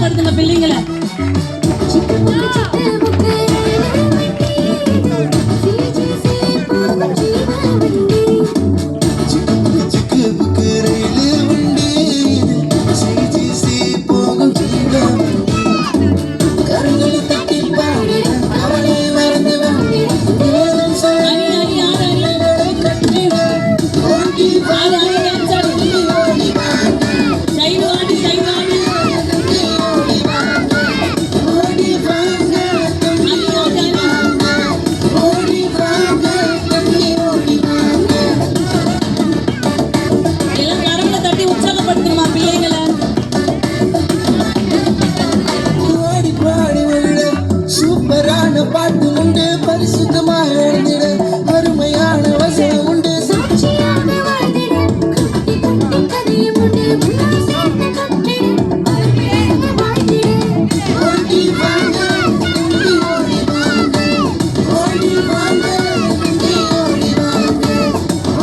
உற்சாகப்படுத்துங்க பிள்ளைங்களை. பாட்டு உண்டு பரிசுத்தமாக எழுந்திட அருமையான வசனம் உண்டு சாட்சியாக வாழ்ந்திட கதையும் உண்டு ஓடி வாங்க ஓடி வாங்க ஓடி வாங்க ஓடி வாங்க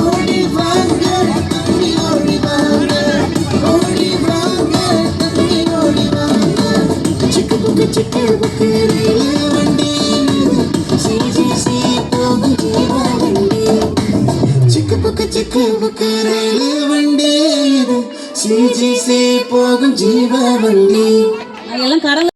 ஓடி வாங்க ஓடி வாங்க ஓடி வாங்க ஓடி வாங்க சிக்கு புக்கு வண்டி சிக்கு புக்கு ரயில் வண்டி சிஜிசி போகும் ஜீவ வண்டி. எல்லாம் கரங்க